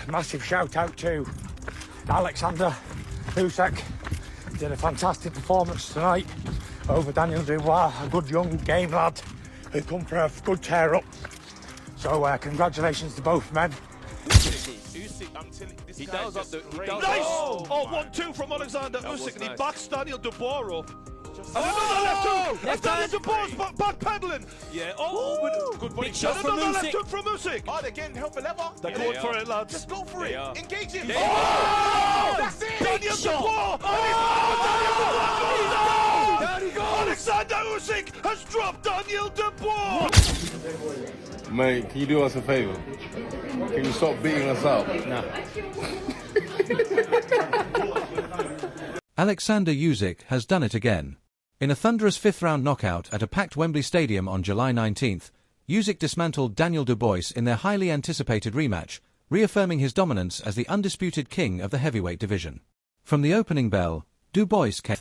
massive shout out to Oleksandr Usyk. Did a fantastic performance tonight over Daniel Dubois, a good young game lad who come for a good tear up. So congratulations to both men. Usyk, I'm telling you, this guy's just great. Nice! Oh, 1-2 from Oleksandr Usyk, and he nice. backs Daniel Dubois up. And another left hook! And Daniel Dubois backpedaling! Yeah, good body And shot from another left Usyk. hook from Usyk! Oh, they're getting hell for leather. They're going for it, lads. Just go for They it. are. Engage him. Oh! That's it. Daniel Dubois! Daniel Dubois! Oleksandr Usyk has dropped Daniel Dubois! Mate, can you do us a favour? Can you stop beating us up? No. Oleksandr Usyk has done it again. In a thunderous fifth-round knockout at a packed Wembley Stadium on July 19th, Usyk dismantled Daniel Dubois in their highly anticipated rematch, reaffirming his dominance as the undisputed king of the heavyweight division. From the opening bell, Dubois came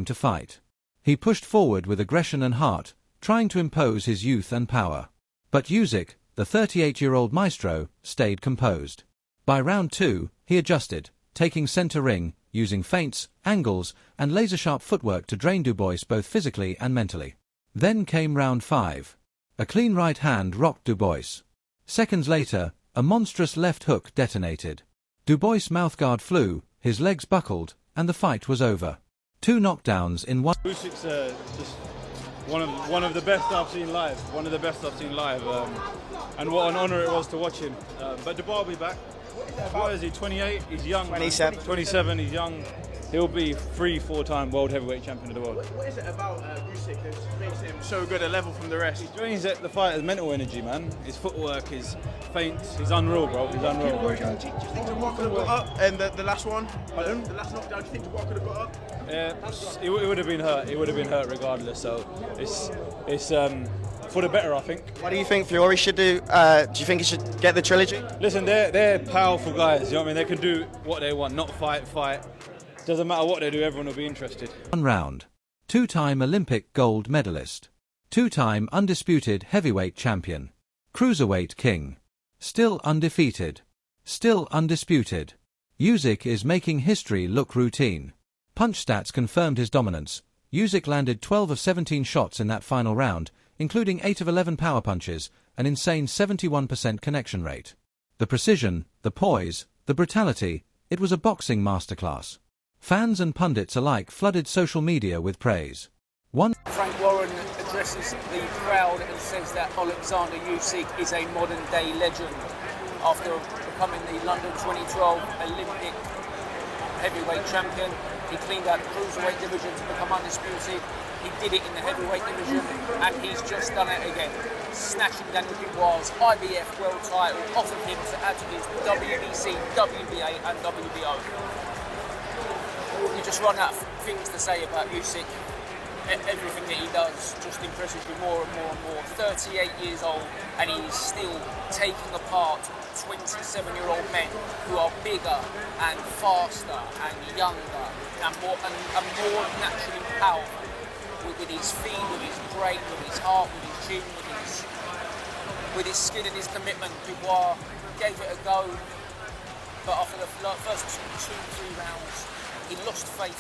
to fight. He pushed forward with aggression and heart, trying to impose his youth and power. But Usyk, the 38-year-old maestro, stayed composed. By round 2, he adjusted, taking center ring, using feints, angles, and laser-sharp footwork to drain Dubois both physically and mentally. Then came round 5. A clean right hand rocked Dubois. Seconds later, a monstrous left hook detonated. Dubois' mouthguard flew, his legs buckled, and the fight was over. 2 knockdowns in one. Usyk's just one of the best I've seen live. And what an honour it was to watch him. But Dubois will be back. What is he? 28. He's young. 27. 27. He's young. He'll be 3-4-time world heavyweight champion of the world. What is it about Usyk that makes him so good a level from the rest? He drains the fighter's mental energy, man. His footwork, his feints. He's unreal, bro. He's unreal. Do you think Dubois could have got up? And the last one? Pardon? The last knockdown, do you think Dubois could have got up? It would have been hurt. He would have been hurt regardless. So it's for the better, I think. What do you think Fury should do? Do you think he should get the trilogy? Listen, they're powerful guys. You know what I mean? They can do what they want, not fight. Doesn't matter what they do, everyone will be interested. 1 round. 2-time Olympic gold medalist. 2-time undisputed heavyweight champion. Cruiserweight king. Still undefeated. Still undisputed. Usyk is making history look routine. Punch stats confirmed his dominance. Usyk landed 12 of 17 shots in that final round, including 8 of 11 power punches, an insane 71% connection rate. The precision, the poise, the brutality, it was a boxing masterclass. Fans and pundits alike flooded social media with praise. Frank Warren addresses the crowd and says that Oleksandr Usyk is a modern-day legend. After becoming the London 2012 Olympic heavyweight champion, he cleaned out the cruiserweight division to become undisputed. He did it in the heavyweight division, and he's just done it again, snatching Daniel Dubois' IBF world title off of him to add to his WBC, WBA and WBO. You just run out of things to say about Usyk. Everything that he does just impresses you more and more and more. 38 years old, and he's still taking apart 27-year-old men who are bigger and faster and younger and more naturally powerful. With his feet, with his brain, with his heart, with his chin, with his skill and his commitment. Dubois gave it a go, but after the first 2-3 rounds, he lost faith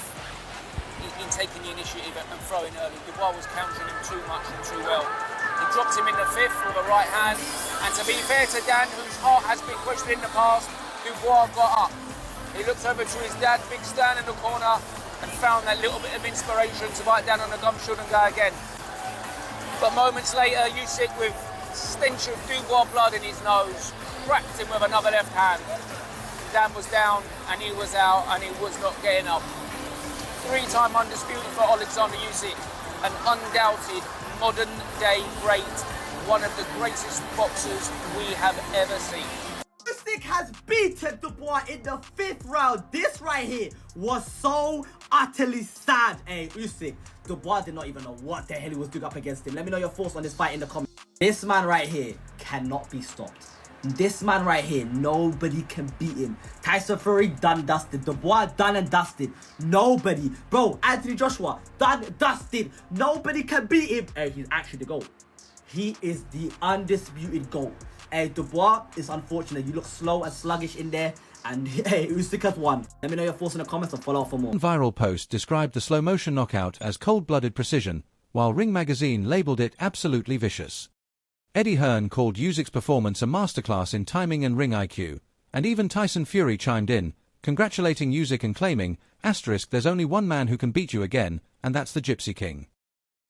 in taking the initiative and throwing early. Dubois was countering him too much and too well. He dropped him in the 5th with a right hand, and to be fair to Dan, whose heart has been questioned in the past, Dubois got up. He looked over to his dad, Big Stan, in the corner, and found that little bit of inspiration to bite down on the gumshoe and go again. But moments later, Usyk, with stench of Dubois blood in his nose, cracked him with another left hand. Dan was down and he was out and he was not getting up. 3-time undisputed for Oleksandr Usyk, an undoubted modern day great, one of the greatest boxers we have ever seen. Usyk has beaten Dubois in the 5th round. This right here was so utterly sad. Hey, Usyk, Dubois did not even know what the hell he was doing up against him. Let me know your thoughts on this fight in the comments. This man right here cannot be stopped. This man right here, nobody can beat him. Tyson Fury, done dusted. Dubois, done and dusted. Nobody. Bro, Anthony Joshua, done dusted. Nobody can beat him. Hey, he's actually the GOAT. He is the undisputed GOAT. Hey, Dubois, it's unfortunate. You look slow and sluggish in there. And hey, Usyk has won. Let me know your thoughts in the comments and follow up for more. One viral post described the slow-motion knockout as cold-blooded precision, while Ring Magazine labelled it absolutely vicious. Eddie Hearn called Usyk's performance a masterclass in timing and ring IQ, and even Tyson Fury chimed in, congratulating Usyk and claiming, *, there's only one man who can beat you again, and that's the Gypsy King.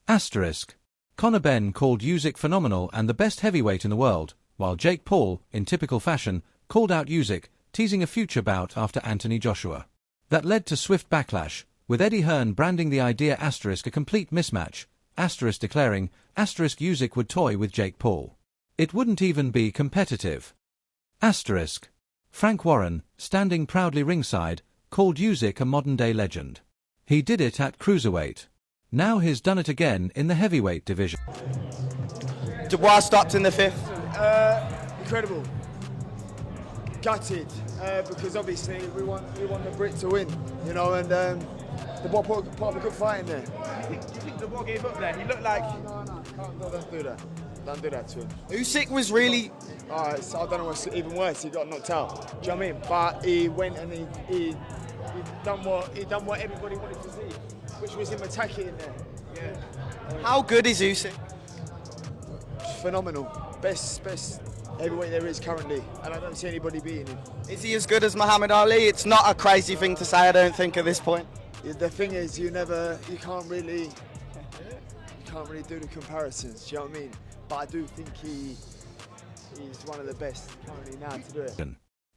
*. Conor Benn called Usyk phenomenal and the best heavyweight in the world, while Jake Paul, in typical fashion, called out Usyk, teasing a future bout after Anthony Joshua. That led to swift backlash, with Eddie Hearn branding the idea * a complete mismatch, * declaring, * Usyk would toy with Jake Paul. It wouldn't even be competitive. * Frank Warren, standing proudly ringside, called Usyk a modern-day legend. He did it at cruiserweight. Now he's done it again in the heavyweight division. Dubois stopped in the 5th. Incredible. Gutted, because obviously we want the Brit to win, you know, and Dubois put up a good fight in there. Do you think Dubois gave up there? He looked like... No, don't do that. Don't do that to him. Usyk was really... Alright, so I don't know what's even worse, he got knocked out. Do you know what I mean? But he went and he done what everybody wanted to see, which was him attacking in there. Yeah. How good is Usyk? Phenomenal. Best heavyweight there is currently, and I don't see anybody beating him. Is he as good as Muhammad Ali? It's not a crazy thing to say, I don't think, at this point. The thing is, you can't really do the comparisons, do you know what I mean? But I do think he's one of the best currently now to do it.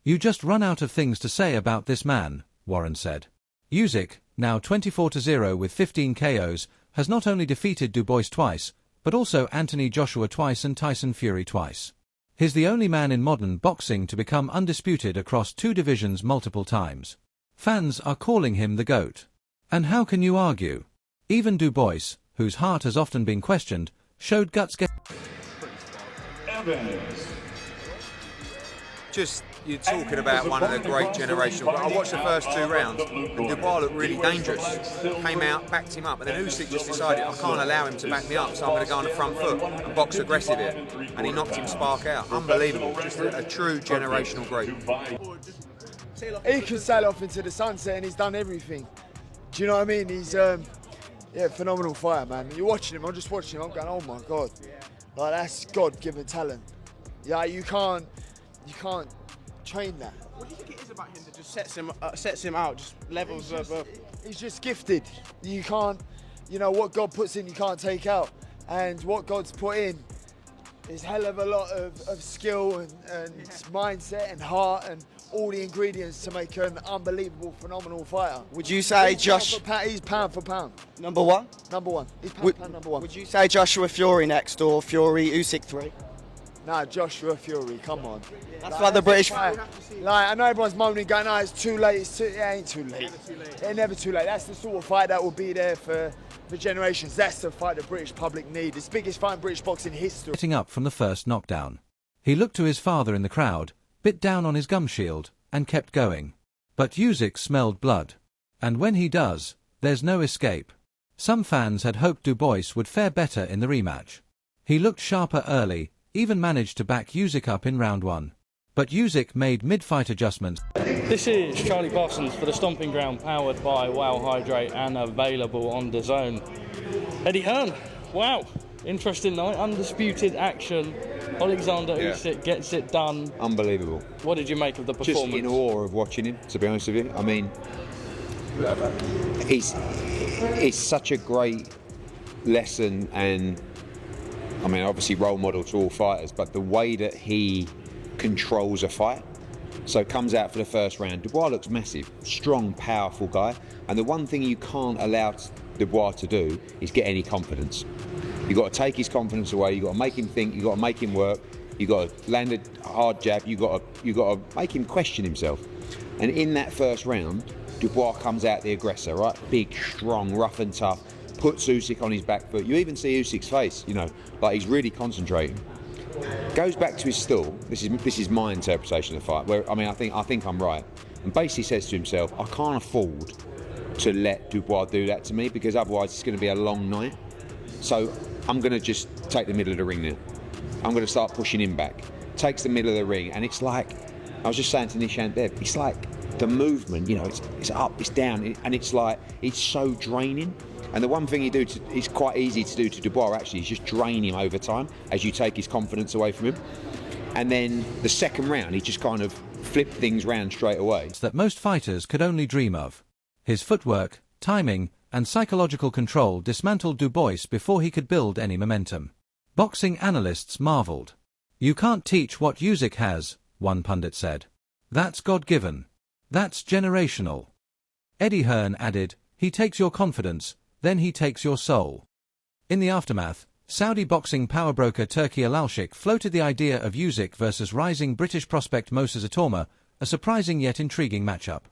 You just run out of things to say about this man, Warren said. Usyk, now 24-0 with 15 KOs, has not only defeated Dubois twice, but also Anthony Joshua twice and Tyson Fury twice. He's the only man in modern boxing to become undisputed across 2 divisions multiple times. Fans are calling him the GOAT. And how can you argue? Even Dubois, whose heart has often been questioned, showed guts. Just, you're talking about one of the great generational. I watched the first 2 rounds, and Dubois looked really dangerous. Came out, backed him up, and then Usyk just decided, I can't allow him to back me up, so I'm going to go on the front foot and box aggressive here. And he knocked him spark out. Unbelievable. Just a true generational great. He could sail off into the sunset and he's done everything. Do you know what I mean? He's phenomenal fighter, man. You're watching him, I'm just watching him, I'm going, oh my God. Like, that's God-given talent. Yeah, you can't train that. What do you think it is about him that just sets him out, just levels above? He's just gifted. You can't, what God puts in, you can't take out. And what God's put in is hell of a lot of skill and mindset and heart and all the ingredients to make an unbelievable, phenomenal fighter. Would you say he's pound for pound. Number one? Number one. He's pound for pound number one. Would you say Joshua Fury next or Fury Usyk 3? Nah, Joshua Fury, come on. That's like the British fight. Like, I know everyone's moaning, going, no, it's too late. It ain't too late. It's never too late. That's the sort of fight that will be there for generations. That's the fight the British public need. It's the biggest fight in British boxing history. Getting up from the first knockdown. He looked to his father in the crowd, bit down on his gum shield, and kept going. But Usyk smelled blood. And when he does, there's no escape. Some fans had hoped Dubois would fare better in the rematch. He looked sharper early, even managed to back Usyk up in round 1. But Usyk made mid-fight adjustments. This is Charlie Parsons for the Stomping Ground, powered by Wow Hydrate and available on DAZN. Eddie Hearn, wow, interesting night, undisputed action. Oleksandr Usyk gets it done. Unbelievable. What did you make of the performance? Just in awe of watching him, to be honest with you. I mean, it's such a great lesson and, I mean, obviously role model to all fighters, but the way that he controls a fight. So comes out for the first round. Dubois looks massive, strong, powerful guy. And the one thing you can't allow Dubois to do is get any confidence. You've got to take his confidence away. You've got to make him think. You've got to make him work. You've got to land a hard jab. You've got to make him question himself. And in that first round, Dubois comes out the aggressor, right? Big, strong, rough and tough. Puts Usyk on his back foot. You even see Usyk's face, you know, like he's really concentrating. Goes back to his stool. This is my interpretation of the fight. Where I think I'm right. And basically says to himself, I can't afford to let Dubois do that to me because otherwise it's going to be a long night. So I'm going to just take the middle of the ring now. I'm going to start pushing him back. Takes the middle of the ring, and it's like I was just saying to Nishan Dev. It's like the movement, you know, it's up, it's down, and it's like it's so draining. And the one thing it's quite easy to do to Dubois actually is just drain him over time as you take his confidence away from him. And then the second round, he just kind of flipped things round straight away. That most fighters could only dream of. His footwork, timing, and psychological control dismantled Dubois before he could build any momentum. Boxing analysts marveled. You can't teach what Usyk has, one pundit said. That's God-given. That's generational. Eddie Hearn added, he takes your confidence, then he takes your soul. In the aftermath, Saudi boxing power broker Turki Alalshik floated the idea of Usyk versus rising British prospect Moses Itoma, a surprising yet intriguing matchup.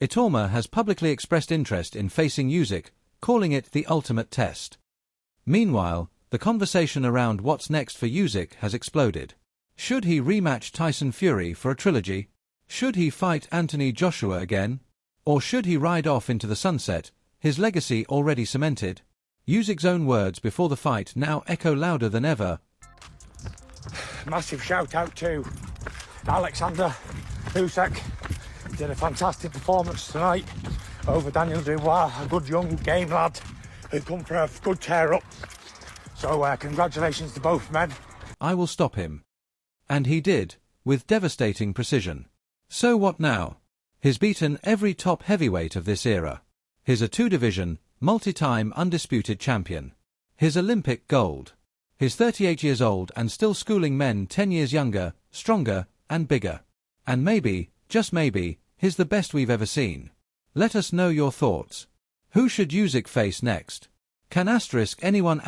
Itoma has publicly expressed interest in facing Usyk, calling it the ultimate test. Meanwhile, the conversation around what's next for Usyk has exploded. Should he rematch Tyson Fury for a trilogy? Should he fight Anthony Joshua again? Or should he ride off into the sunset, his legacy already cemented? Usyk's own words before the fight now echo louder than ever. Massive shout out to Oleksandr Usyk. Did a fantastic performance tonight over Daniel Dubois, a good young game lad who come for a good tear up. So congratulations to both men. I will stop him. And he did, with devastating precision. So what now? He's beaten every top heavyweight of this era. He's a two-division, multi-time undisputed champion. He's Olympic gold. He's 38 years old and still schooling men 10 years younger, stronger, and bigger. And maybe, just maybe, he's the best we've ever seen. Let us know your thoughts. Who should Usyk face next? Can anyone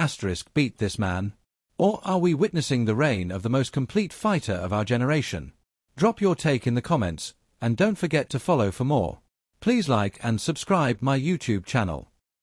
beat this man? Or are we witnessing the reign of the most complete fighter of our generation? Drop your take in the comments, and don't forget to follow for more. Please like and subscribe my YouTube channel.